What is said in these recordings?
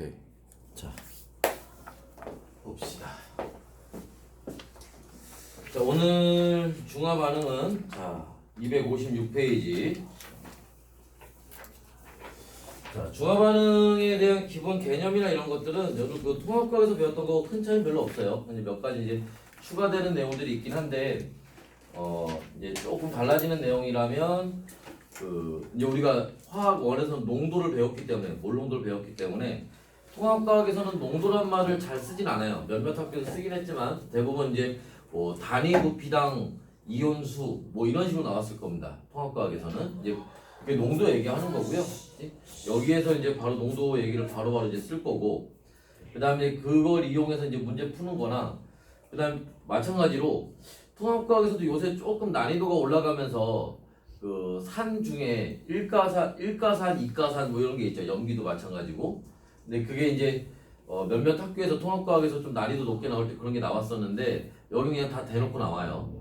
오케이. 자, 봅시다. 자, 오늘 중화 반응은 자, 256페이지. 자, 중화 반응에 대한 기본 개념이나 이런 것들은 여러분 그 통합과에서 배웠던 거 큰 차이 별로 없어요. 이제 몇 가지 이제 추가되는 내용들이 있긴 한데 이제 조금 달라지는 내용이라면 이제 우리가 화학 원에서는 농도를 배웠기 때문에 몰농도를 배웠기 때문에 통합과학에서는 농도란 말을 잘 쓰진 않아요. 몇몇 학교에서 쓰긴 했지만 대부분 이제 뭐 단위 부피당 이온수 뭐 이런 식으로 나왔을 겁니다. 통합과학에서는 이제 그게 농도 얘기하는 거고요. 여기에서 이제 바로 농도 얘기를 바로바로 이제 쓸 거고, 그 다음에 그걸 이용해서 이제 문제 푸는 거나, 그 다음 마찬가지로 통합과학에서도 요새 조금 난이도가 올라가면서 그 산 중에 일가산, 이가산 뭐 이런 게 있죠. 염기도 마찬가지고. 근데 그게 이제 몇몇 학교에서 통합과학에서 좀 난이도 높게 나올 때 그런 게 나왔었는데 여기 그냥 다 대놓고 나와요.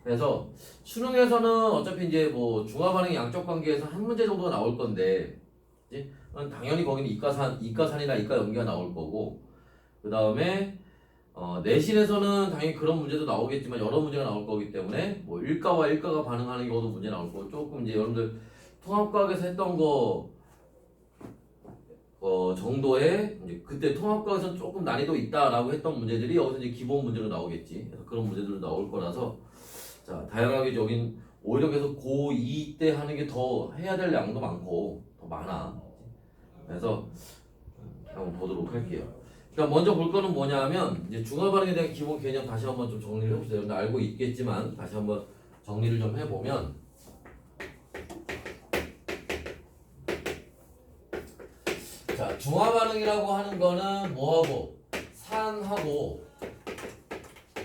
그래서 수능에서는 어차피 이제 뭐 중화 반응의 양적 관계에서 한 문제 정도가 나올 건데, 당연히 거기는 이가산이나 이가 염기가 나올 거고, 그 다음에 내신에서는 당연히 그런 문제도 나오겠지만 여러 문제가 나올 거기 때문에 뭐 일가와 일가가 반응하는 경우도 문제 나올 거고, 조금 이제 여러분들 통합과학에서 했던 거 정도의 이제 그때 통합과학에서는 조금 난이도 있다라고 했던 문제들이 여기서 이제 기본 문제로 나오겠지. 그래서 그런 문제들도 나올 거라서 자, 다양하게 저긴 오히려 계속 고2 때 하는 게 더 해야 될 양도 많고 더 많아. 그래서 한번 보도록 할게요. 그러니까 먼저 볼 거는 뭐냐면 이제 중화 반응에 대한 기본 개념 다시 한번 좀 정리를 해보세요. 여러분들 알고 있겠지만 다시 한번 정리를 좀 해보면, 자, 중화 반응이라고 하는 거는 뭐하고 산하고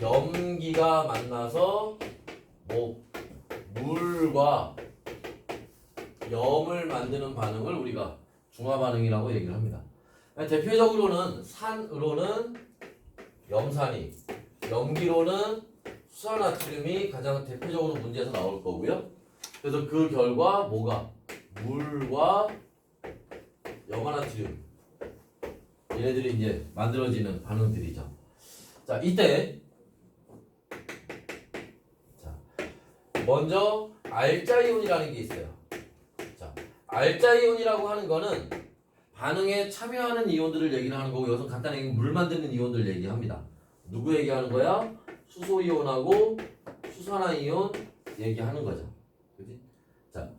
염기가 만나서 뭐 물과 염을 만드는 반응을 우리가 중화 반응이라고 얘기를 합니다. 대표적으로는 산으로는 염산이, 염기로는 수산나트륨이 가장 대표적으로 문제에서 나올 거고요. 그래서 그 결과 뭐가 물과 염화나트륨 얘네들이 이제 만들어지는 반응들이죠. 자, 이때 먼저 알자이온이라는 게 있어요. 자, 알자이온이라고 하는 거는 반응에 참여하는 이온들을 얘기를 하는 거고, 여기서 간단하게 물 만드는 이온들 얘기합니다. 누구 얘기하는 거야? 수소이온하고 수산화이온 얘기하는 거죠. 그치? 자,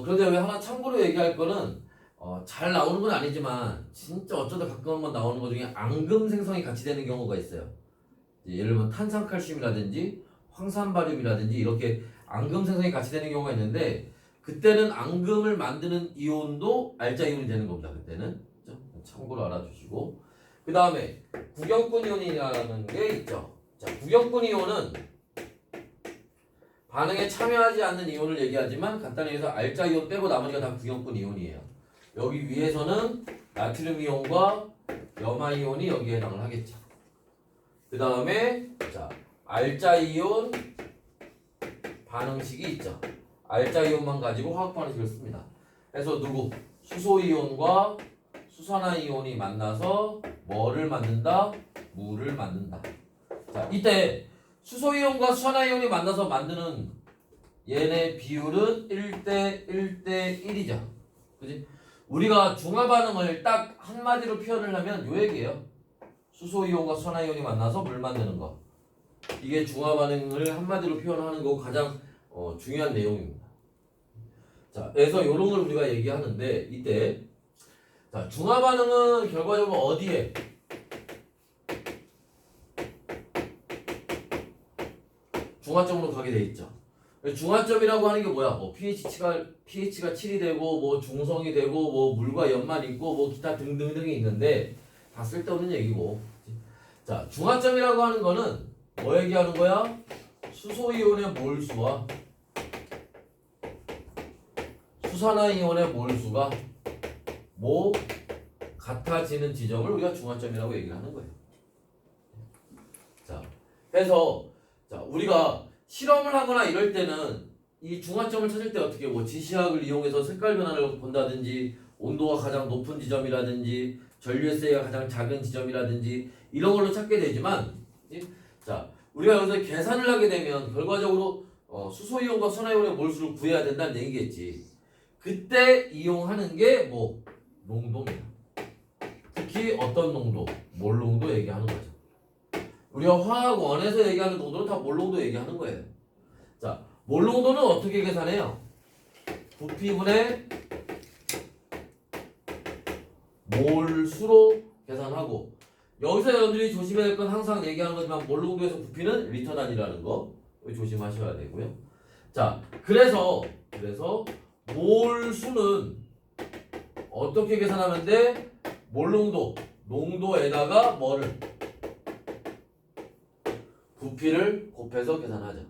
그런데 왜 하나 참고로 얘기할 거는 잘 나오는 건 아니지만 진짜 어쩌다 가끔 한번 나오는 것 중에 앙금 생성이 같이 되는 경우가 있어요. 예를 들면 탄산칼슘이라든지 황산바륨이라든지 이렇게 앙금 생성이 같이 되는 경우가 있는데, 그때는 앙금을 만드는 이온도 알자이온이 되는 겁니다. 그때는 참고로 알아주시고, 그 다음에 구경꾼 이온이라는 게 있죠. 자, 구경꾼 이온은 반응에 참여하지 않는 이온을 얘기하지만 간단히 해서 알자이온 빼고 나머지가 다 구경꾼 이온이에요. 여기 위에서는 나트륨 이온과 염화 이온이 여기에 해당을 하겠죠. 그 다음에 자, 알자이온 반응식이 있죠. 알자이온만 가지고 화학 반응식을 씁니다. 그래서 누구? 수소이온과 수산화이온이 만나서 뭐를 만든다? 물을 만든다. 자, 이때 수소이온과 수산화이온이 만나서 만드는 얘네 비율은 1대 1대 1이죠. 그지? 우리가 중화 반응을 딱 한마디로 표현을 하면 요 얘기예요. 수소이온과 수산화이온이 만나서 물 만드는 거. 이게 중화 반응을 한마디로 표현하는 거 가장 중요한 내용입니다. 자, 그래서 이런 걸 우리가 얘기하는데, 이때 자, 중화 반응은 결과적으로 어디에? 중화점으로 가게 돼 있죠. 중화점이라고 하는 게 뭐야? 뭐 pH가 7이 되고 뭐 중성이 되고 뭐 물과 염만 있고 뭐 기타 등등등이 있는데 다 쓸데없는 얘기고. 자, 중화점이라고 하는 거는 뭐 얘기하는 거야? 수소이온의 몰수와 수산화이온의 몰수가 뭐 같아지는 지점을 우리가 중화점이라고 얘기를 하는 거예요. 자, 그래서 자, 우리가 실험을 하거나 이럴 때는 이 중화점을 찾을 때 어떻게 뭐 지시학을 이용해서 색깔 변화를 본다든지 온도가 가장 높은 지점이라든지 전류의 가 가장 작은 지점이라든지 이런 걸로 찾게 되지만 자 우리가 여기서 계산을 하게 되면 결과적으로 수소이온과 순화이온의 몰수를 구해야 된다는 얘기겠지. 그때 이용하는 게 뭐 농도입니다. 특히 어떤 농도, 몰 농도 얘기하는 거죠. 우리가 화학원에서 얘기하는 농도는 다 몰 농도 얘기하는 거예요. 자, 몰 농도는 어떻게 계산해요? 부피분의 몰수로 계산하고 여기서 여러분들이 조심해야 될 건 항상 얘기하는 거지만 몰 농도에서 부피는 리터 단위라는 거 조심하셔야 되고요. 자, 그래서 몰수는 어떻게 계산하면 돼? 몰 농도에다가 뭐를? 부피를 곱해서 계산하죠.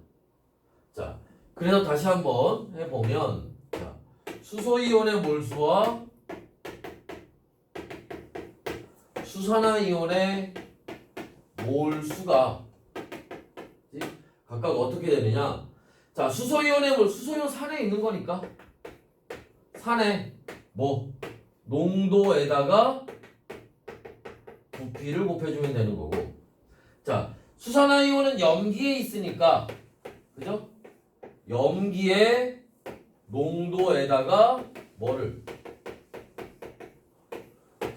자, 그래서 다시 한번 해보면 자, 수소이온의 몰수와 수산화이온의 몰수가 각각 어떻게 되느냐? 자, 수소이온의 수소이온 산에 있는 거니까 산에 뭐 농도에다가 부피를 곱해주면 되는 거고, 자, 수산화이온은 염기에 있으니까 그죠? 염기의 농도에다가 뭐를?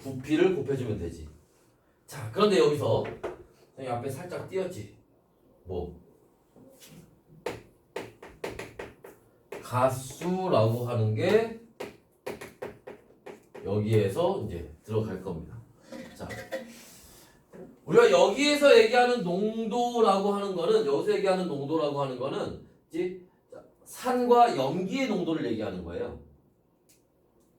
부피를 곱해주면 되지. 자, 그런데 여기서 선생님 앞에 살짝 띄었지. 뭐 가수라고 하는 게 여기에서 이제 들어갈 겁니다. 자, 우리가 여기에서 얘기하는 농도라고 하는 거는 여기서 얘기하는 농도라고 하는 거는 산과 염기의 농도를 얘기하는 거예요.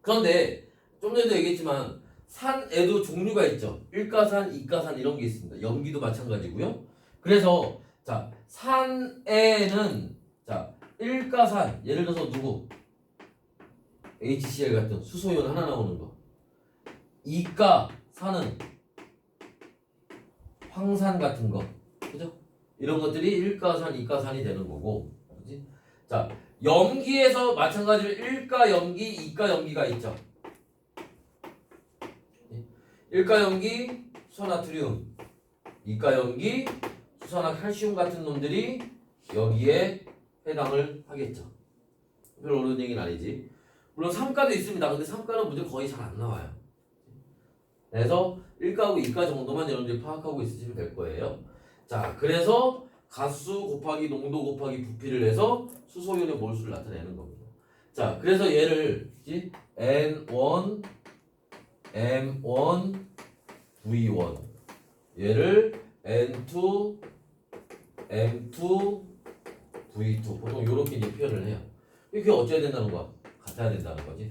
그런데 좀 전에도 얘기했지만 산에도 종류가 있죠. 일가산, 이가산 이런 게 있습니다. 염기도 마찬가지고요. 그래서 자, 산에는 자, 일가산 예를 들어서 누구? HCl 같은 수소이온 하나 나오는 거. 이가산은 황산 같은 거. 그죠? 이런 것들이 일가산, 이가산이 되는 거고. 그렇지? 자, 염기에서 마찬가지로 일가염기, 이가염기가 있죠. 일가염기 수산나트륨, 이가염기 수산화칼슘 같은 놈들이 여기에 해당을 하겠죠. 별 어려운 얘기는 아니지. 물론 삼가도 있습니다. 근데 삼가는 문제 거의 잘 안 나와요. 그래서 1가하고 2가 정도만 여러분들이 파악하고 있으시면 될 거예요. 자, 그래서 가수 곱하기 농도 곱하기 부피를 해서 수소이온의 몰수를 나타내는 겁니다. 자, 그래서 얘를 N1, M1, V1 얘를 N2, M2, V2 보통 이렇게 이제 표현을 해요. 이게 어째야 된다는 거야? 같아야 된다는 거지.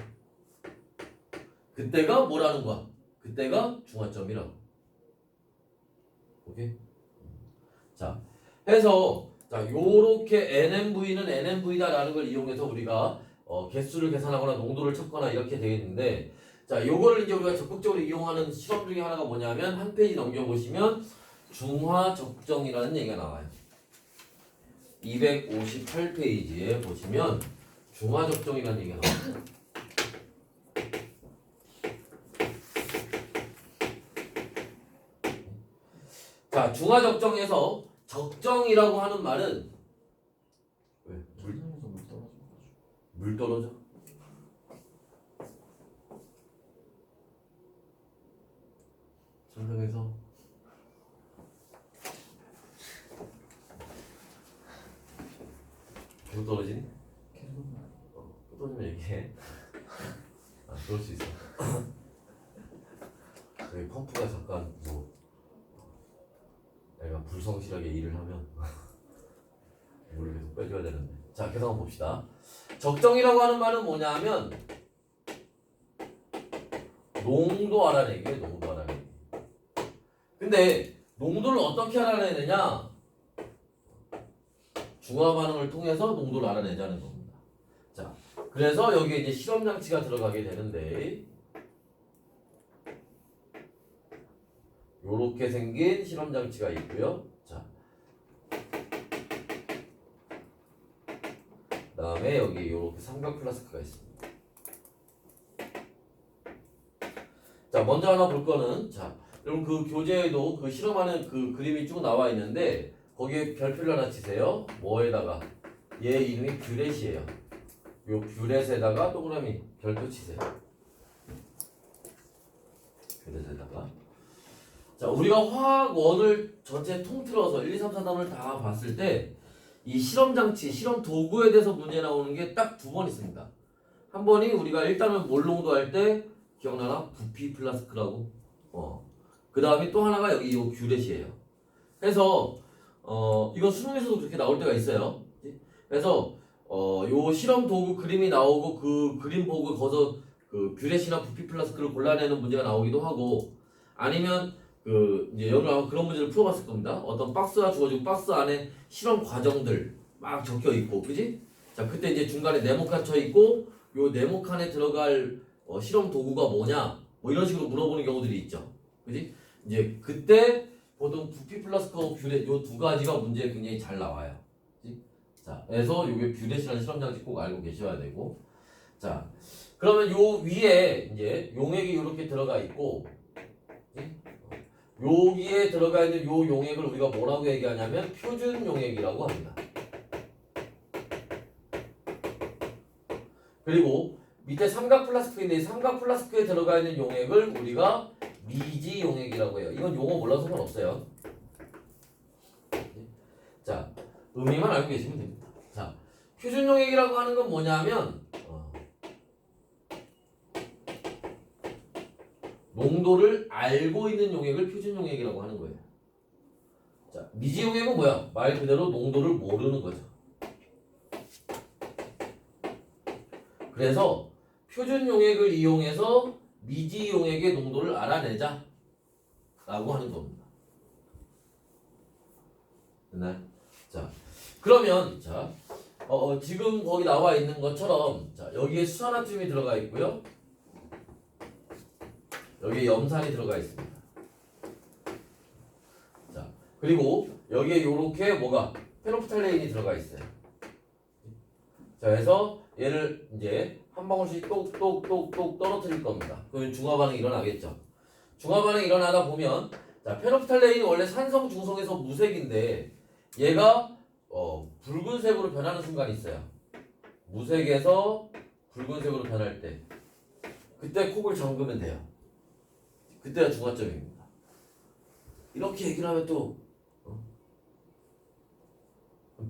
그때가 뭐라는 거야? 그때가 중화점이라고. 오케이? 자, 해서 자 요렇게 NMV는 NMV다라는 걸 이용해서 우리가 개수를 계산하거나 농도를 찾거나 이렇게 되겠는데, 자 요거를 이제 우리가 적극적으로 이용하는 실험 중에 하나가 뭐냐면 한 페이지 넘겨보시면 중화적정이라는 얘기가 나와요. 258페이지에 보시면 중화적정이라는 얘기가 나와요. 자, 중화적정에서 적정이라고 하는 말은 왜? 물 떨어져? 상상해서 계속 떨어지니? 떨어지면 얘기해. 아, 그럴 수 있어. 여기 펌프가 잠깐 뭐 내가 불성실하게 일을 하면 물을 계속 빼줘야 되는데. 자, 계속 한번 봅시다. 적정이라고 하는 말은 뭐냐 하면 농도 알아내기예요. 농도 알아내기. 근데 농도를 어떻게 알아내느냐? 중화 반응을 통해서 농도를 알아내자는 겁니다. 자, 그래서 여기에 이제 실험 장치가 들어가게 되는데 요렇게 생긴 실험 장치가 있고요. 자, 그다음에 여기 요렇게 삼각 플라스크가 있습니다. 자, 먼저 하나 볼 거는, 자, 여러분 그 교재에도 그 실험하는 그 그림이 쭉 나와 있는데, 거기에 별표를 하나 치세요. 뭐에다가? 얘 이름이 뷰렛이에요. 요 뷰렛에다가 동그라미 별표 치세요. 뷰렛에다가. 자, 우리가 화학원을 전체 통틀어서 1, 2, 3, 4단을 다 봤을 때, 이 실험 장치, 실험 도구에 대해서 문제 나오는 게 딱 두 번 있습니다. 한 번이 우리가 일단은 몰롱도 할 때 기억나나? 부피 플라스크라고. 그 다음에 또 하나가 여기 요 뷰렛이에요. 그래서 이건 수능에서도 그렇게 나올 때가 있어요. 그래서 요 실험 도구 그림이 나오고 그 그림 보고 거기서 그 뷰렛이나 부피 플라스크를 골라내는 문제가 나오기도 하고, 아니면 그 이제 여러분 아마 그런 문제를 풀어봤을 겁니다. 어떤 박스가 주어지고 박스 안에 실험 과정들 막 적혀 있고, 그지? 자, 그때 이제 중간에 네모칸 쳐 있고, 요 네모칸에 들어갈 실험 도구가 뭐냐, 뭐 이런 식으로 물어보는 경우들이 있죠, 그지? 이제 그때 보통 부피 플라스크하고 뷰렛 요 두 가지가 문제에 굉장히 잘 나와요. 그지? 자, 그래서 요게 뷰렛이라는 실험 장치 꼭 알고 계셔야 되고, 자, 그러면 요 위에 이제 용액이 이렇게 들어가 있고, 그지? 여기에 들어가 있는 요 용액을 우리가 뭐라고 얘기하냐면 표준 용액이라고 합니다. 그리고 밑에 삼각 플라스크인데 이 삼각 플라스크에 들어가 있는 용액을 우리가 미지 용액이라고 해요. 이건 용어 몰라서 상관없어요. 자, 의미만 알고 계시면 됩니다. 자, 표준 용액이라고 하는 건 뭐냐면 농도를 알고 있는 용액을 표준 용액이라고 하는 거예요. 자, 미지 용액은 뭐야? 말 그대로 농도를 모르는 거죠. 그래서 표준 용액을 이용해서 미지 용액의 농도를 알아내자 라고 하는 겁니다. 됐나요? 자, 그러면 자, 지금 거기 나와 있는 것처럼 자, 여기에 수산화듐이 들어가 있고요. 여기에 염산이 들어가 있습니다. 자, 그리고 여기에 요렇게 뭐가 페노프탈레인이 들어가 있어요. 자, 그래서 얘를 이제 한 방울씩 똑똑똑똑 떨어뜨릴 겁니다. 그러면 중화 반응이 일어나겠죠. 중화 반응이 일어나다 보면 자, 페노프탈레인이 원래 산성 중성에서 무색인데 얘가 붉은색으로 변하는 순간이 있어요. 무색에서 붉은색으로 변할 때 그때 콕을 잠그면 돼요. 그때가 중화점입니다. 이렇게 얘기를 하면 또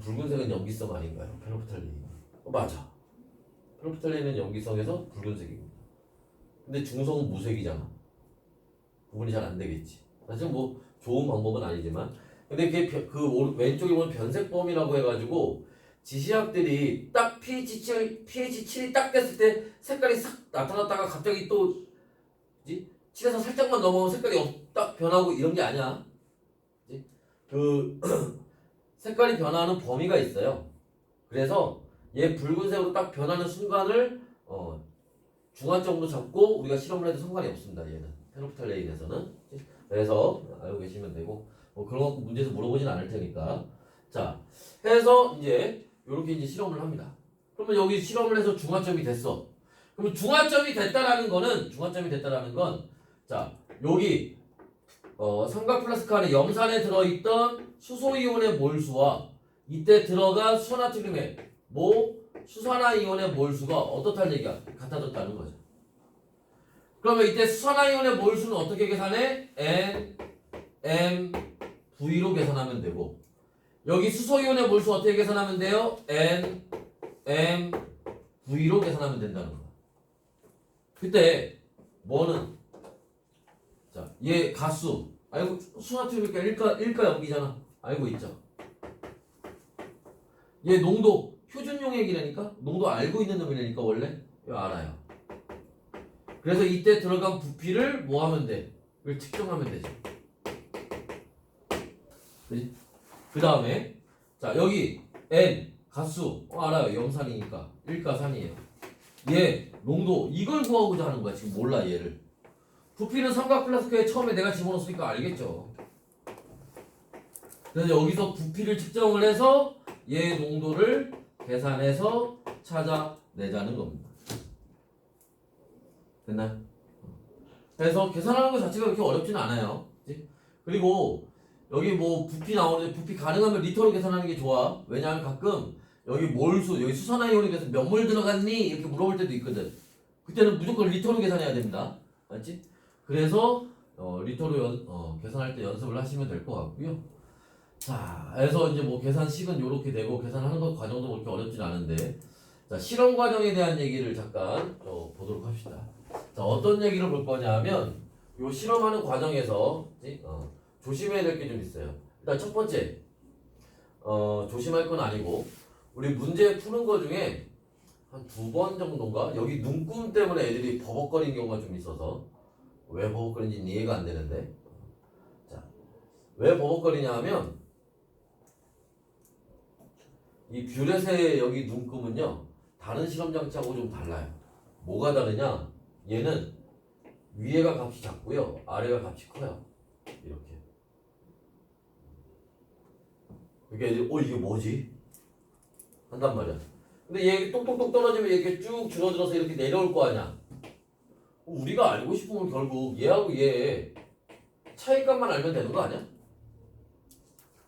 붉은색은 염기성 아닌가요? 페노프탈레인. 맞아. 페노프탈레인은 염기성에서 붉은색입니다. 근데 중성은 무색이잖아. 구분이 잘 안 되겠지. 사실 뭐 좋은 방법은 아니지만, 근데 그 왼쪽에 보면 변색범이라고 해가지고 지시학들이 딱 pH 7이 딱 됐을 때 색깔이 싹 나타났다가 갑자기 또 7에서 살짝만 넘어오면 색깔이 딱 변하고 이런 게 아니야. 그치? 그 색깔이 변하는 범위가 있어요. 그래서 얘 붉은색으로 딱 변하는 순간을 중화점으로 잡고 우리가 실험을 해도 상관이 없습니다. 얘는 페노프탈레인에서는. 그래서 알고 계시면 되고 그런 거 문제에서 물어보진 않을 테니까. 자, 해서 이제 이렇게 이제 실험을 합니다. 그러면 여기 실험을 해서 중화점이 됐어. 그러면 중화점이 됐다라는 건 자, 여기 삼각 플라스크 안에 염산에 들어있던 수소이온의 몰수와 이때 들어간 수산화트륨의 수산화이온의 몰수가 어떻다는 얘기야? 같아졌다는 거죠. 그러면 이때 수산화이온의 몰수는 어떻게 계산해? NMV로 계산하면 되고, 여기 수소이온의 몰수 어떻게 계산하면 돼요? NMV로 계산하면 된다는 거야. 그때 뭐는 자, 얘 가수 알고, 수산화트륨이니까 일가 염기잖아. 알고 있죠? 얘 농도 표준 용액이라니까? 농도 알고 있는 놈이라니까 원래? 이거 알아요. 그래서 이때 들어간 부피를 뭐 하면 돼? 이걸 측정하면 되죠. 그지? 그 다음에 자, 여기 N 가수 알아요. 염산이니까 1가3이에요. 얘 농도 이걸 구하고자 하는 거야. 지금 몰라 얘를. 부피는 삼각 플라스크에 처음에 내가 집어넣었으니까 알겠죠. 그래서 여기서 부피를 측정을 해서 얘 농도를 계산해서 찾아내자는 겁니다. 됐나요? 그래서 계산하는 것 자체가 그렇게 어렵진 않아요. 그치? 그리고 여기 뭐 부피 나오는데 부피 가능하면 리터로 계산하는 게 좋아. 왜냐하면 가끔 여기 몰수, 여기 수산화이온이 돼서 몇 몰 들어갔니? 이렇게 물어볼 때도 있거든. 그때는 무조건 리터로 계산해야 됩니다. 맞지? 그래서 리터로 계산할 때 연습을 하시면 될 것 같고요. 자, 그래서 이제 뭐 계산식은 이렇게 되고 계산하는 것 과정도 그렇게 어렵진 않은데, 자, 실험 과정에 대한 얘기를 잠깐 보도록 합시다. 자, 어떤 얘기를 볼 거냐면 요 실험하는 과정에서 조심해야 될 게 좀 있어요. 일단 첫 번째, 조심할 건 아니고 우리 문제 푸는 거 중에 한 2번 정도인가 여기 눈금 때문에 애들이 버벅거리는 경우가 좀 있어서, 왜 버벅거리는지 이해가 안 되는데, 자, 왜 버벅거리냐 하면 이 뷰렛의 여기 눈금은요 다른 실험 장치하고 좀 달라요. 뭐가 다르냐? 얘는 위에가 값이 작고요 아래가 값이 커요. 이렇게. 그러니까 애들이 이게 뭐지? 한단 말이야. 근데 얘 똑똑똑 떨어지면 이렇게 쭉 줄어들어서 이렇게 내려올 거 아니야. 우리가 알고 싶으면 결국 얘하고 얘 차이값만 알면 되는 거 아니야?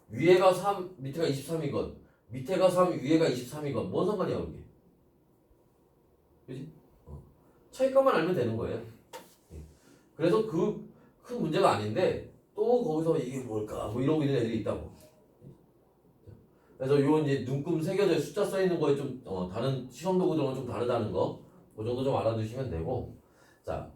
위에가 3, 밑에가 23이건, 밑에가 3, 위에가 23이건 뭔 상관이야 그게? 그지? 차이값만 알면 되는 거예요. 그래서 그 큰 문제가 아닌데 또 거기서 이게 뭘까 뭐 이러고 있는 애들이 있다고. 그래서 요 이제 눈금 새겨져 숫자 써 있는 거에 좀 다른 실험 도구들은 좀 다르다는 거, 그 정도 좀 알아두시면 되고. 자,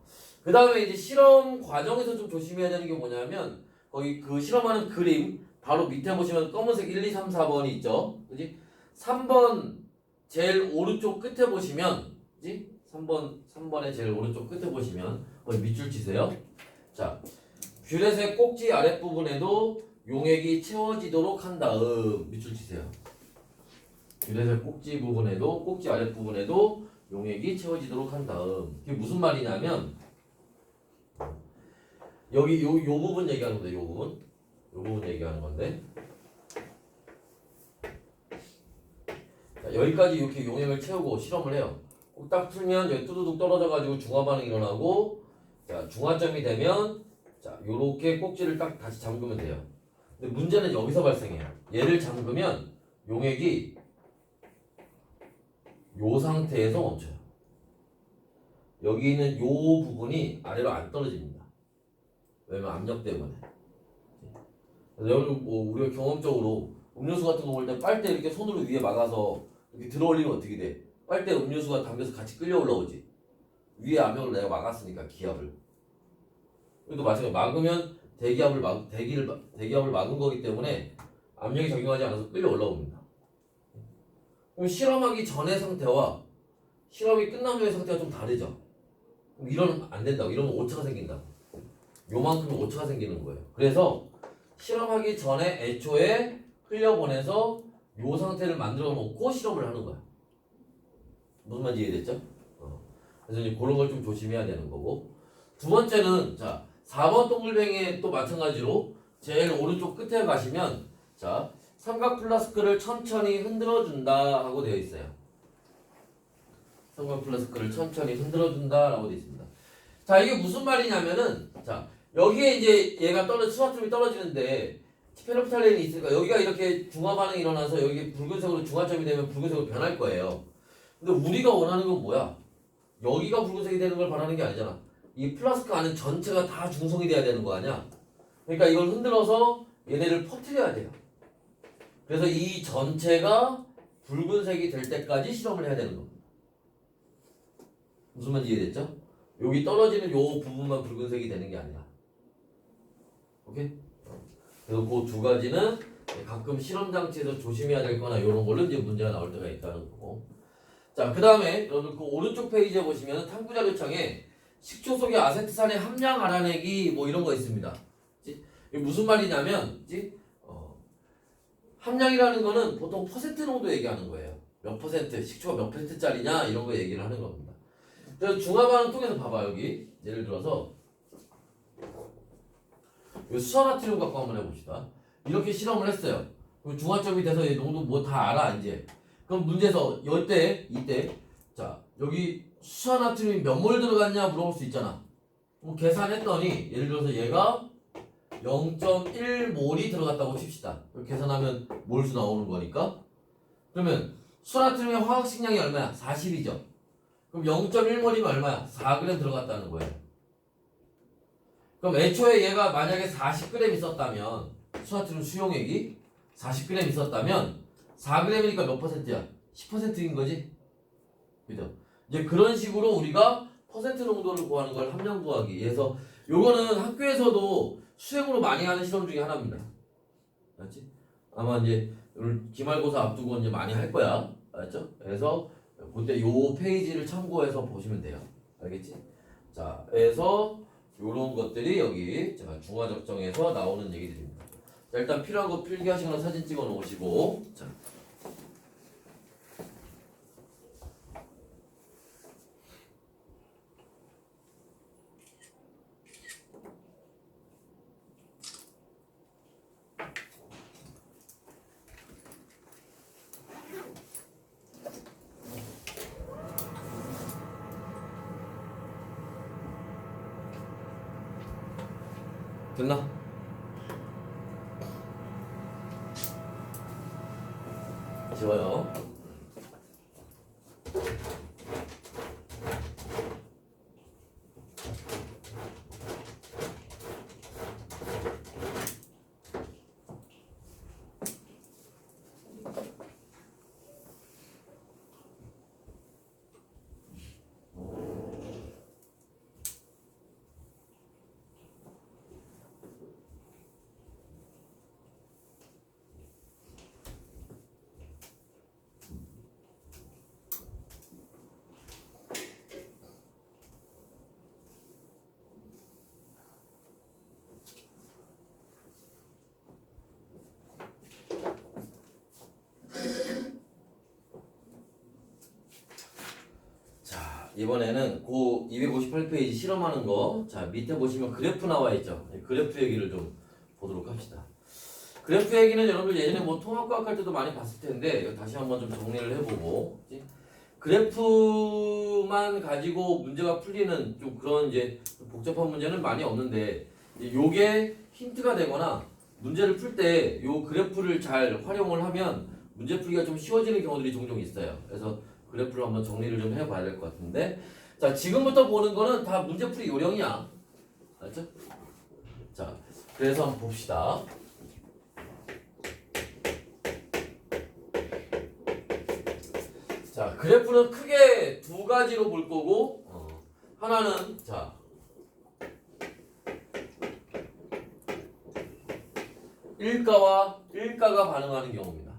그 다음에 이제 실험 과정에서 좀 조심해야 되는 게 뭐냐면 거기 그 실험하는 그림 바로 밑에 보시면 검은색 1, 2, 3, 4번이 있죠. 그지? 3번 제일 오른쪽 끝에 보시면, 그지? 3번의 제일 오른쪽 끝에 보시면 거기 밑줄 치세요. 자, 뷰렛의 꼭지 아랫부분에도 용액이 채워지도록 한 다음 밑줄 치세요. 뷰렛의 꼭지 부분에도, 꼭지 아랫부분에도 용액이 채워지도록 한 다음. 이게 무슨 말이냐면 여기 요 부분 얘기하는 건데, 요 부분 얘기하는 건데, 자, 여기까지 이렇게 용액을 채우고 실험을 해요. 꼭 딱 풀면 여기 뚜두둑 떨어져가지고 중화 반응이 일어나고, 자, 중화점이 되면 자 요렇게 꼭지를 딱 다시 잠그면 돼요. 근데 문제는 여기서 발생해요. 얘를 잠그면 용액이 요 상태에서 멈춰요. 여기 있는 요 부분이 아래로 안 떨어집니다. 왜냐면 압력 때문에. 그래서 여러분 뭐 우리가 경험적으로 음료수 같은 거 먹을 때 빨대 이렇게 손으로 위에 막아서 이렇게 들어 올리면 어떻게 돼? 빨대 음료수가 담겨서 같이 끌려 올라오지. 위에 압력을 내가 막았으니까, 기압을. 그래도 마찬가지로 막으면 대기압을 막은 거기 때문에 압력이 적용하지 않아서 끌려 올라옵니다. 그럼 실험하기 전의 상태와 실험이 끝난 후의 상태가 좀 다르죠. 그럼 이러면 안 된다고. 이러면 오차가 생긴다고. 요만큼 오차가 생기는 거예요. 그래서 실험하기 전에 애초에 흘려보내서 요 상태를 만들어 놓고 실험을 하는 거야. 무슨 말인지 이해됐죠? 그래서 이제 그런 걸 좀 조심해야 되는 거고. 두 번째는, 자, 4번 동글뱅이에 또 마찬가지로 제일 오른쪽 끝에 가시면, 자, 삼각 플라스크를 천천히 흔들어준다 하고 되어 있어요. 삼각 플라스크를 천천히 흔들어준다 라고 되어 있습니다. 자, 이게 무슨 말이냐면은, 자, 여기에 이제 얘가 수화점이 떨어지는데 페로프탈렌이 있으니까 여기가 이렇게 중화 반응이 일어나서 여기 붉은색으로 중화점이 되면 붉은색으로 변할 거예요. 근데 우리가 원하는 건 뭐야? 여기가 붉은색이 되는 걸 바라는 게 아니잖아. 이 플라스크 안은 전체가 다 중성이 돼야 되는 거 아니야? 그러니까 이걸 흔들어서 얘네를 퍼뜨려야 돼요. 그래서 이 전체가 붉은색이 될 때까지 실험을 해야 되는 겁니다. 무슨 말인지 이해됐죠? 여기 떨어지는 요 부분만 붉은색이 되는 게 아니라. 오케이? 그래서 그 두 가지는 가끔 실험 장치에서 조심해야 될 거나 이런 걸로 이제 문제가 나올 때가 있다는 거고. 자, 그 다음에 여러분 그 오른쪽 페이지에 보시면 탐구 자료창에 식초 속의 아세트산의 함량 알아내기 뭐 이런 거 있습니다. 이게 무슨 말이냐면, 함량이라는 거는 보통 퍼센트 농도 얘기하는 거예요. 몇 퍼센트, 식초가 몇 퍼센트짜리냐 이런 거 얘기를 하는 겁니다. 그래서 중화 반응 통해서 봐봐. 여기 예를 들어서 수산화트륨 갖고 한번 해봅시다. 이렇게 실험을 했어요. 그럼 중화점이 돼서 얘 농도 뭐 다 알아 이제. 그럼 문제에서 이때 자 여기 수산화트륨이 몇 몰 들어갔냐 물어볼 수 있잖아. 뭐 계산했더니 예를 들어서 얘가 0.1몰이 들어갔다고 칩시다. 계산하면 몰수 나오는 거니까. 그러면 수나트륨의 화학식량이 얼마야? 40이죠. 그럼 0.1몰이면 얼마야? 4g 들어갔다는 거예요. 그럼 애초에 얘가 만약에 40g 있었다면 수나트륨 수용액이 40g 있었다면 4g이니까 몇 퍼센트야? 10%인 거지? 그죠? 이제 그런 식으로 우리가 퍼센트 농도를 구하는 걸 함량 구하기. 그래서 요거는 학교에서도 수행으로 많이 하는 실험 중에 하나입니다. 알았지? 아마 이제 오늘 기말고사 앞두고 이제 많이 할 거야. 알았죠? 그래서 그때 요 페이지를 참고해서 보시면 돼요. 알겠지? 자, 그래서 요런 것들이 여기 제가 중화적정에서 나오는 얘기들입니다. 자, 일단 필요한 거 필기하시거나 사진 찍어 놓으시고. 자. 됐나? 지워요. 이번에는 그 258페이지 실험하는 거, 자 밑에 보시면 그래프 나와 있죠. 그래프 얘기를 좀 보도록 합시다. 그래프 얘기는 여러분들 예전에 뭐 통합과학 할 때도 많이 봤을 텐데 다시 한번 좀 정리를 해보고, 그래프만 가지고 문제가 풀리는 좀 그런 이제 복잡한 문제는 많이 없는데, 요게 힌트가 되거나 문제를 풀 때 요 그래프를 잘 활용을 하면 문제 풀기가 좀 쉬워지는 경우들이 종종 있어요. 그래서 그래프를 한번 정리를 좀 해봐야 될 것 같은데, 자 지금부터 보는 거는 다 문제풀이 요령이야. 알죠? 자 그래서 한번 봅시다. 자 그래프는 크게 두 가지로 볼 거고, 하나는 자 일가가 반응하는 경우입니다.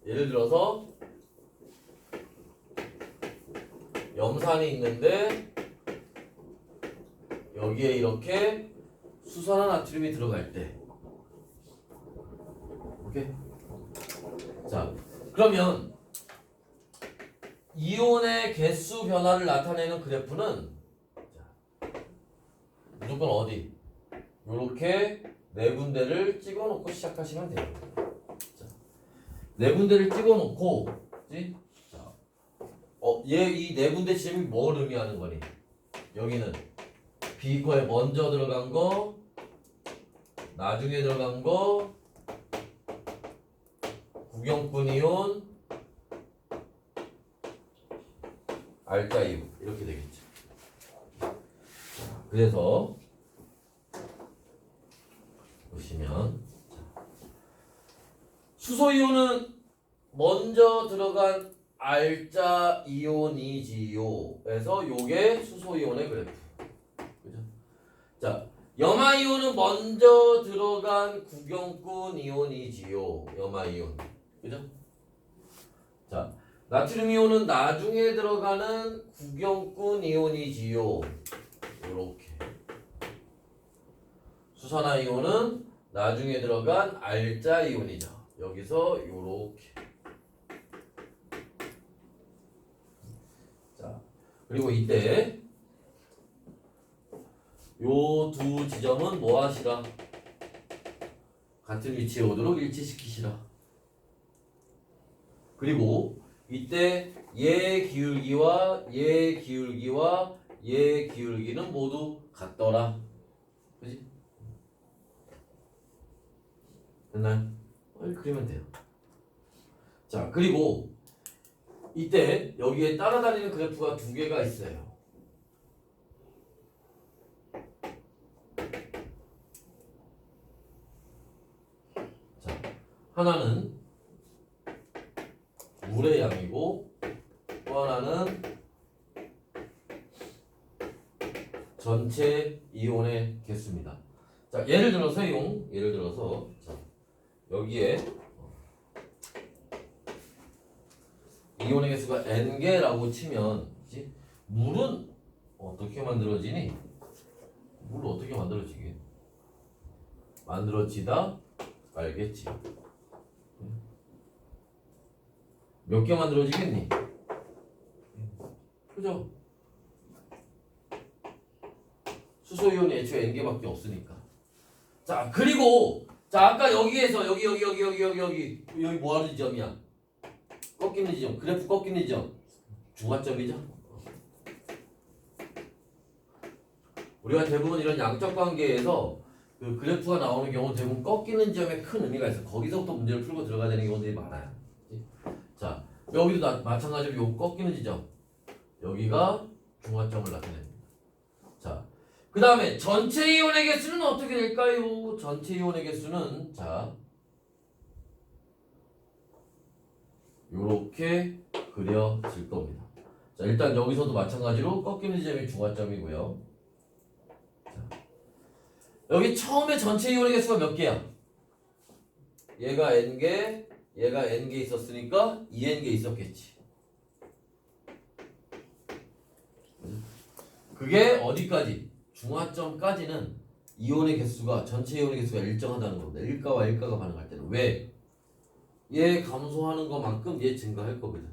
예를 들어서 염산이 있는데 여기에 이렇게 수산화 나트륨이 들어갈 때, 오케이? 자 그러면 이온의 개수 변화를 나타내는 그래프는 무조건 어디? 요렇게 네 군데를 찍어 놓고 시작하시면 돼요. 자, 네 군데를 찍어 놓고, 그치? 얘 이 네 군데 지점이 뭘 의미하는 거니? 여기는 비커에 먼저 들어간 거, 나중에 들어간 거, 구경꾼 이온, 알자 이온 이렇게 되겠죠. 그래서 보시면 수소 이온은 먼저 들어간 알자 이온이지요. 그래서 요게 수소 이온의 그래프. 그죠? 자, 염화 이온은 먼저 들어간 구경꾼 이온이지요. 염화 이온. 그죠? 자, 나트륨 이온은 나중에 들어가는 구경꾼 이온이지요. 요렇게. 수산화 이온은 나중에 들어간 알자 이온이죠. 여기서 요렇게. 그리고 이때 요 두 지점은 뭐 하시라? 같은 위치에 오도록 일치시키시라. 그리고 이때 얘 기울기와 얘 기울기와 얘 기울기는 모두 같더라. 그지? 됐나요? 이렇게 그리면 돼요. 자, 그리고 이때 여기에 따라다니는 그래프가 두 개가 있어요. 자, 하나는 물의 양이고 또 하나는 전체 이온의 개수입니다. 자, 예를 들어서 자, 여기에 이온의 개수가 n개라고 치면 그치? 물은 어떻게 만들어지니? 물 어떻게 만들어지게? 만들어지다 알겠지? 몇 개 만들어지겠니? 그죠? 수소이온이 애초에 n개밖에 없으니까. 자, 그리고 자, 아까 여기에서 여기 뭐 하는 지점이야? 꺾이는 지점, 그래프 꺾이는 지점 중화점이죠. 우리가 대부분 이런 양적 관계에서 그 그래프가 나오는 경우 대부분 꺾이는 지점에 큰 의미가 있어. 거기서부터 문제를 풀고 들어가야 되는 경우들이 많아요. 자, 여기도 마찬가지로 요 꺾이는 지점 여기가 중화점을 나타냅니다. 자, 그 다음에 전체 이온의 개수는 어떻게 될까요? 전체 이온의 개수는 자 요렇게 그려질 겁니다. 자, 일단 여기서도 마찬가지로 꺾이는 지점이 중화점이고요. 자, 여기 처음에 전체 이온의 개수가 몇 개야? 얘가 n개, 얘가 n개 있었으니까 2n개 있었겠지. 그게 어디까지? 중화점까지는 이온의 개수가 전체 이온의 개수가 일정하다는 겁니다. 일가와 일가가 반응할 때는. 왜? 얘 감소하는 것만큼 얘 증가할 거거든.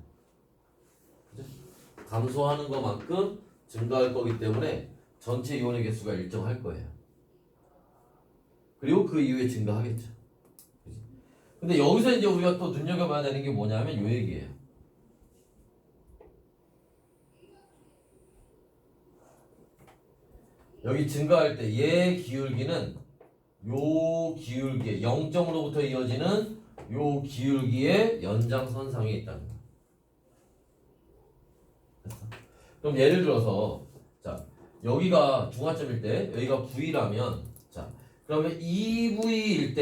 그죠? 감소하는 것만큼 증가할 거기 때문에 전체 이온의 개수가 일정할 거예요. 그리고 그 이후에 증가하겠죠. 그치? 근데 여기서 이제 우리가 또 눈여겨봐야 되는 게 뭐냐면 요 얘기예요. 여기 증가할 때 얘 기울기는 요 기울기에 0점으로부터 이어지는 요 기울기의 연장선상에 있다는 거야. 됐어? 그럼 예를 들어서 자 여기가 중화점일 때 여기가 V라면 자 그러면 2V일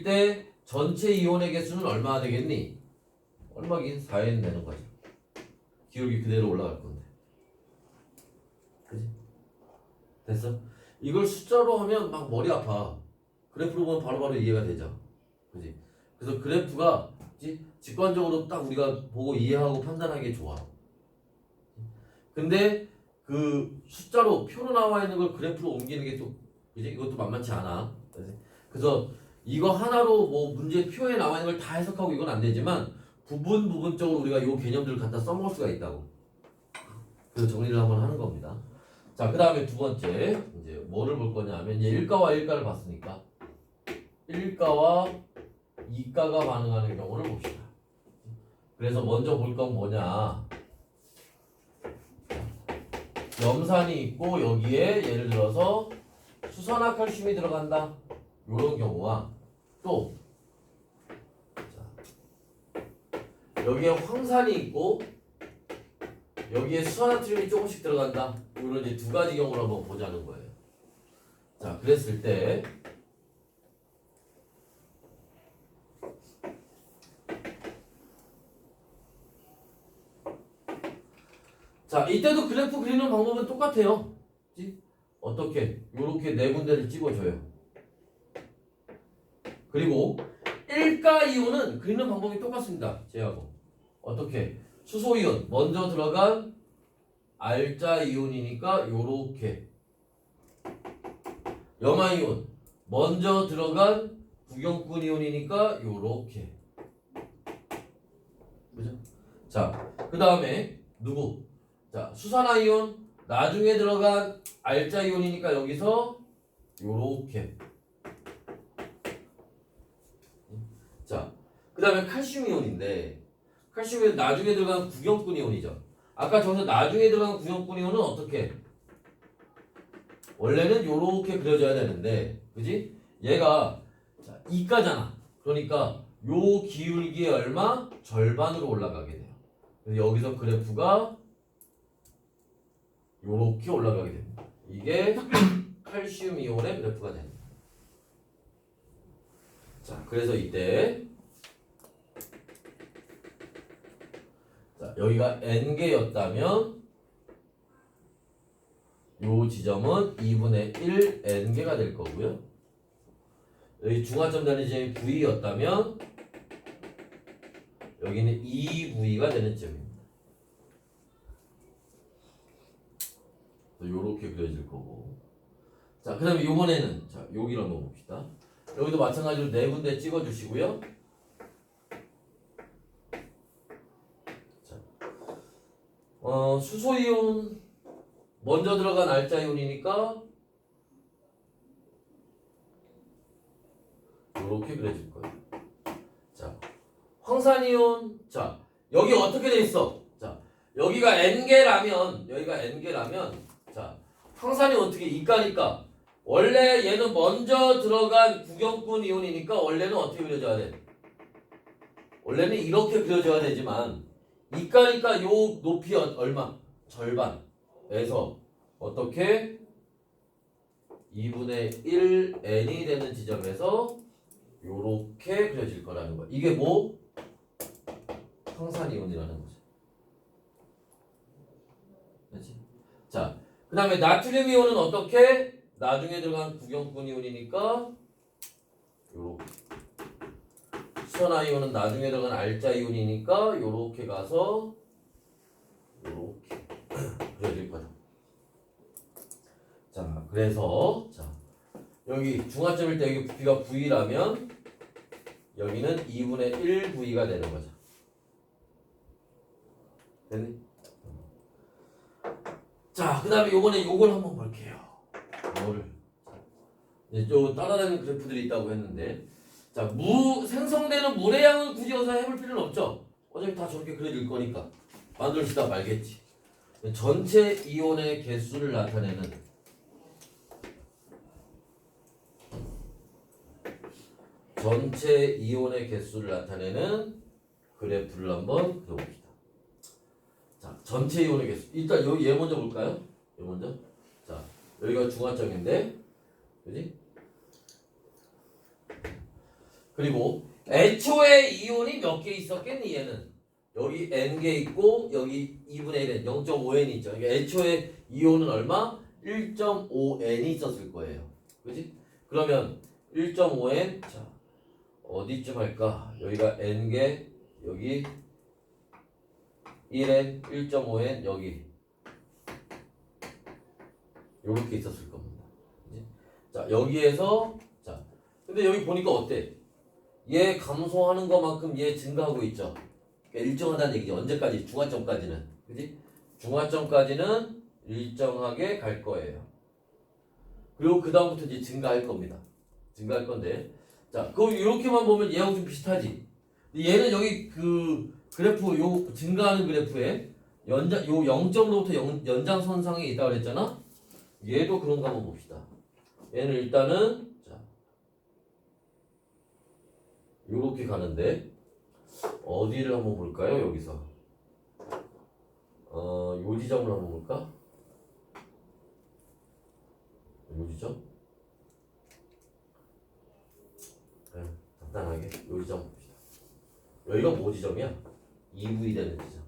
때 전체 이온의 개수는 얼마나 되겠니? 얼마긴 4n 되는 거지. 기울기 그대로 올라갈 건데. 그지? 됐어? 이걸 숫자로 하면 막 머리 아파. 그래프로 보면 바로바로 이해가 되죠. 그지? 그래서 그래프가 직관적으로 딱 우리가 보고 이해하고 판단하기 좋아. 근데 그 숫자로 표로 나와 있는 걸 그래프로 옮기는 게 또 그지? 이것도 만만치 않아. 그래서 이거 하나로 뭐 문제 표에 나와 있는 걸 다 해석하고 이건 안 되지만 부분적으로 우리가 이 개념들을 갖다 써먹을 수가 있다고. 그래서 정리를 한번 하는 겁니다. 자, 그 다음에 두 번째 이제 뭐를 볼 거냐면 이제 1가와 1가를 봤으니까 1가와 2가가 반응하는 경우를 봅시다. 그래서 먼저 볼 건 뭐냐? 염산이 있고 여기에 예를 들어서 수산화 칼슘이 들어간다. 이런 경우와 또 자, 여기에 황산이 있고 여기에 수산화트륨이 조금씩 들어간다. 이런 이제 두 가지 경우를 한번 보자는 거예요. 자, 그랬을 때 자, 이때도 그래프 그리는 방법은 똑같아요. 그치? 어떻게? 요렇게 네 군데를 찍어줘요. 그리고 1가 이온은 그리는 방법이 똑같습니다. 쟤하고. 어떻게? 수소이온 먼저 들어간 R자 이온이니까 요렇게. 염화이온 먼저 들어간 부경군 이온이니까 요렇게. 그죠? 자, 그 다음에 누구? 자, 수산화이온 나중에 들어간 R자 이온이니까 여기서 요렇게. 자, 그 다음에 칼슘 이온인데 칼슘 이온 나중에 들어간 구경군 이온이죠. 아까 저기서 나중에 들어간 구경군 이온은 어떻게? 원래는 요렇게 그려져야 되는데, 그지? 얘가 자, 2가잖아. 그러니까 요 기울기의 얼마? 절반으로 올라가게 돼요. 그래서 여기서 그래프가 요렇게 올라가게 됩니다. 이게 칼슘 이온의 그래프가 됩니다. 자, 그래서 이때 자, 여기가 n개였다면 요 지점은 2분의 1 n개가 될 거고요. 여기 중화점 되는 지점이 V였다면 여기는 2V가 되는 지점입니다. 요렇게 그려질 거고. 자, 그 다음에 요번에는 자, 여기로 한번 봅시다. 여기도 마찬가지로 네 군데 찍어 주시고요. 자, 수소이온 먼저 들어간 알자이온이니까 이렇게 그려질 거예요. 자, 황산이온. 자, 여기 어떻게 돼 있어? 자, 여기가 n개라면 자, 황산이 어떻게 이가니까 원래 얘는 먼저 들어간 구경꾼 이온이니까 원래는 어떻게 그려져야 돼? 원래는 이렇게 그려져야 되지만 이가니까 요 높이 얼마? 절반에서 어떻게 2분의 1 n이 되는 지점에서 요렇게 그려질 거라는 거야. 이게 뭐? 황산이온이라는 거죠. 그렇지? 자, 그 다음에 나트륨 이온은 어떻게? 나중에 들어간 구경꾼 이온이니까 요렇게. 수산화이온은 나중에 들어간 알자 이온이니까 요렇게 가서 요렇게 그려질 거다. 자, 그래서 자, 여기 중화점일 때 여기 부피가 V라면 여기는 2분의 1 V가 되는 거죠. 됐니? 자, 그 다음에 요번에 요걸 한번 볼게요. 뭐를? 이제 또 따라다니는 그래프들이 있다고 했는데, 자, 생성되는 물의 양은 굳이 여기서 해볼 필요는 없죠. 어차피 다 저렇게 그려질 거니까 만들시다 말겠지. 전체 이온의 개수를 나타내는 그래프를 한번 그려봅시다. 자, 전체 이온의 개수. 일단 여기 얘 먼저 볼까요? 얘 먼저. 자, 여기가 중화점인데, 그지? 그리고 애초에 이온이 몇 개 있었겠니 얘는? 여기 n개 있고 여기 2분의 1n 0.5n 있죠. 그러니까 애초에 이온은 얼마? 1.5n이 있었을 거예요. 그지? 그러면 1.5n 자 어디쯤 할까? 여기가 n개 여기 1n 1.5n 여기 요렇게 있었을 겁니다. 그지? 자 여기에서 자 근데 여기 보니까 어때? 얘 감소하는 것만큼 얘 증가하고 있죠. 그러니까 일정하다는 얘기죠. 언제까지? 중화점까지는. 그지? 중화점까지는 일정하게 갈 거예요. 그리고 그 다음부터 이제 증가할 겁니다. 증가할 건데. 자, 그럼 이렇게만 보면 얘하고 좀 비슷하지. 근데 얘는 여기 그 그래프 요 증가하는 그래프에 요 0점으로부터 연장선상에 있다고 그랬잖아. 얘도 그런가 한번 봅시다. 얘는 일단은 요렇게 가는데 어디를 한번 볼까요? 여기서 요 지점을 한번 볼까? 요 지점? 네, 간단하게 요 지점 봅시다. 여기가 뭐 지점이야? 2V 되는 지점.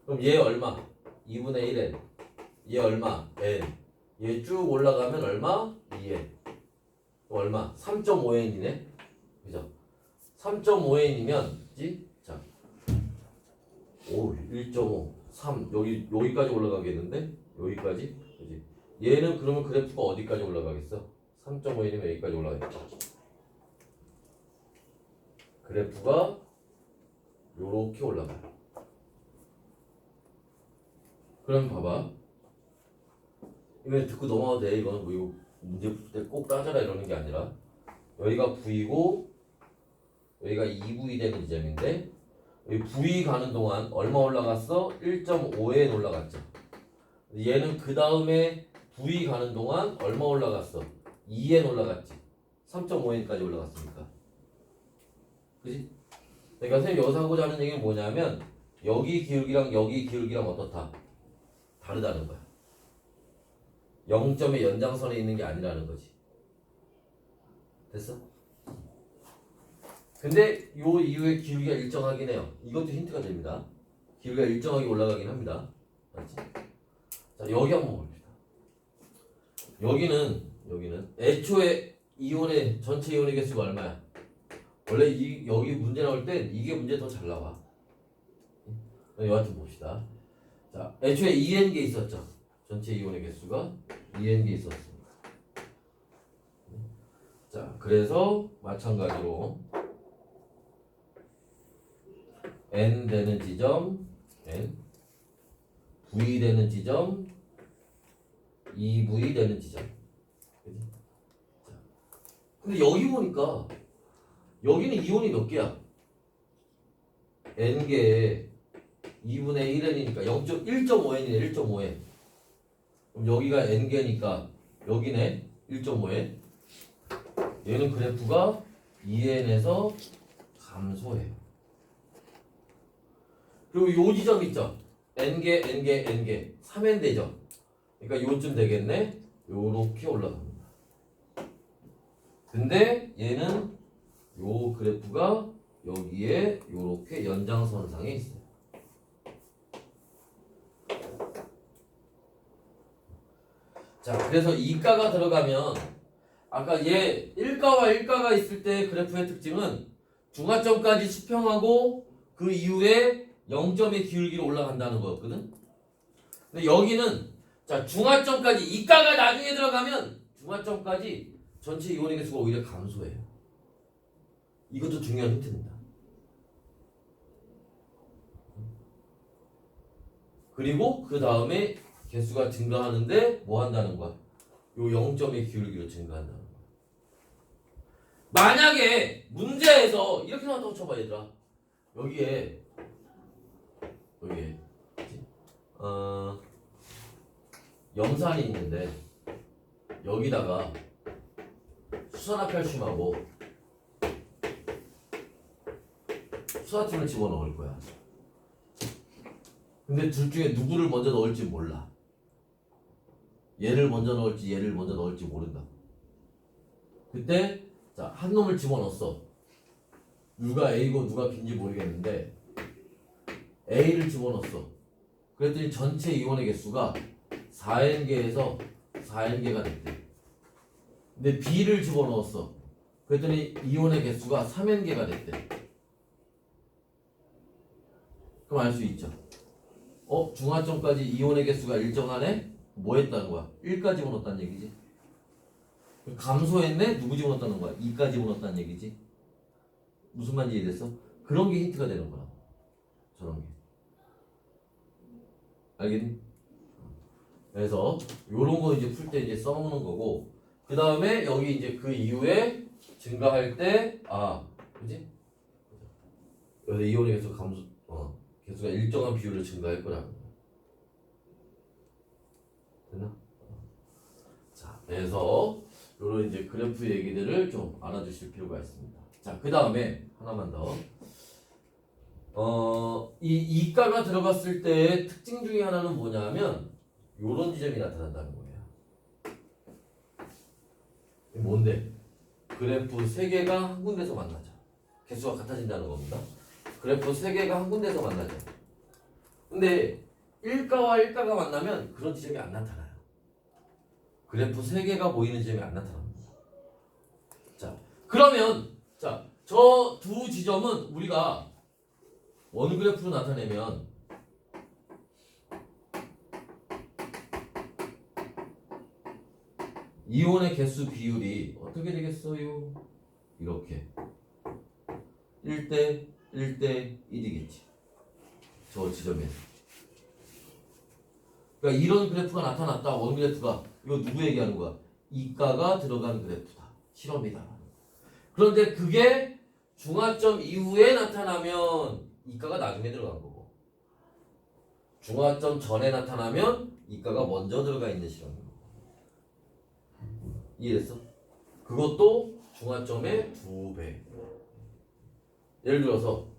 그럼 얘 얼마? 2분의 1n. 얘 얼마? n. 얘 쭉 올라가면 얼마? 2n. 얼마? 3.5n이네. 그죠? 3.5n이면, 그지? 자, 1.5, 3. 여기까지 올라가겠는데? 여기까지? 그지? 얘는 그러면 그래프가 어디까지 올라가겠어? 3.5n이면 여기까지 올라가겠죠. 그래프가 요렇게 올라가요. 그럼 봐봐. 이거 듣고 넘어가도 돼. 이거는 뭐 이거 문제 풀 때 꼭 따져라 이러는 게 아니라 여기가 V고 여기가 2V 되는 지점인데 여기 V 가는 동안 얼마 올라갔어? 1.5n 올라갔죠. 얘는 그 다음에 V 가는 동안 얼마 올라갔어? 2n 올라갔지. 3.5n까지 올라갔으니까. 그지? 그러니까 선생님이 여기서 하고자 하는 얘기는 뭐냐면 여기 기울기랑 여기 기울기랑 어떻다? 다르다는 거야. 0점의 연장선에 있는 게 아니라는 거지. 됐어? 근데 요 이후에 기울기가 일정하긴 해요. 이것도 힌트가 됩니다. 기울기가 일정하게 올라가긴 합니다. 맞지? 자, 여기 한번 봅시다. 여기는 애초에 이온의 전체 이온의 개수가 얼마야? 원래 여기 문제 나올 땐 이게 문제 더 잘 나와. 여하튼 봅시다. 자, 애초에 2n개 있었죠. 전체 이온의 개수가 2n개 있었습니다. 자, 그래서 마찬가지로 n 되는 지점, n, v 되는 지점, 2v 되는 지점. 그치? 자, 근데 여기 보니까 여기는 이온이 몇 개야? n개에 2분의 1n이니까 1.5n이네. 1.5n. 그럼 여기가 n개니까 여기네. 1.5n. 얘는 그래프가 2n에서 감소해요. 그리고 요 지점 있죠? n개, n개, n개. 3n 되죠? 그러니까 요쯤 되겠네? 요렇게 올라갑니다. 근데 얘는 요 그래프가 여기에 요렇게 연장선상에 있어요. 자, 그래서 이가가 들어가면 아까 얘 1가와 1가가 있을 때 그래프의 특징은 중화점까지 수평하고 그 이후에 0점의 기울기로 올라간다는 거였거든. 근데 여기는 자, 중화점까지 이가가 나중에 들어가면 중화점까지 전체 이온의 개수가 오히려 감소해요. 이것도 중요한 힌트입니다. 그리고 그 다음에 개수가 증가하는데 뭐 한다는 거야? 요 0점의 기울기로 증가한다는 거야. 만약에 문제에서 이렇게 나왔다고 쳐봐 얘들아. 여기에 염산이 있는데 여기다가 수산화칼슘하고 수화팀을 집어넣을 거야. 근데 둘 중에 누구를 먼저 넣을지 몰라. 얘를 먼저 넣을지 얘를 먼저 넣을지 모른다. 그때 자, 한 놈을 집어넣었어. 누가 A고 누가 B인지 모르겠는데 A를 집어넣었어. 그랬더니 전체 이온의 개수가 4n개에서 4n개가 됐대. 근데 B를 집어넣었어. 그랬더니 이온의 개수가 3n개가 됐대. 그럼 알 수 있죠. 중화점까지 이온의 개수가 일정하네? 뭐 했다는 거야? 1까지 집어넣었다는 얘기지. 감소했네? 누구 집어넣었다는 거야? 2까지 집어넣었다는 얘기지. 무슨 말인지 이해됐어? 그런 게 힌트가 되는 거야. 저런 게. 알겠니? 그래서 요런 거 이제 풀 때 이제 써먹는 거고, 그 다음에 여기 이제 그 이후에 증가할 때 그지? 여기 이온의 개수 개수가 일정한 비율로 증가할 거라는 거야. 됐나? 자, 그래서 요런 이제 그래프 얘기들을 좀 알아주실 필요가 있습니다. 자, 그 다음에 하나만 더. 이 이가가 들어갔을 때의 특징 중에 하나는 뭐냐면 요런 지점이 나타난다는 거예요. 뭔데? 그래프 3개가 한 군데서 만나죠. 개수가 같아진다는 겁니다. 그래프 3개가 한 군데서 만나죠. 근데 1가와 1가가 만나면 그런 지점이 안 나타나요. 그래프 3개가 보이는 지점이 안 나타납니다. 자, 그러면 자, 저 두 지점은 우리가 어느 그래프로 나타내면 이온의 개수 비율이 어떻게 되겠어요? 이렇게 1대 1대 1이겠지. 저 지점에서. 그러니까 이런 그래프가 나타났다. 어느 그래프가? 이거 누구 얘기하는 거야? 이가가 들어간 그래프다. 실험이다. 그런데 그게 중화점 이후에 나타나면 이가가 나중에 들어간 거고, 중화점 전에 나타나면 이가가 먼저 들어가 있는 실험. 이해됐어? 그것도 중화점의 2배. 예를 들어서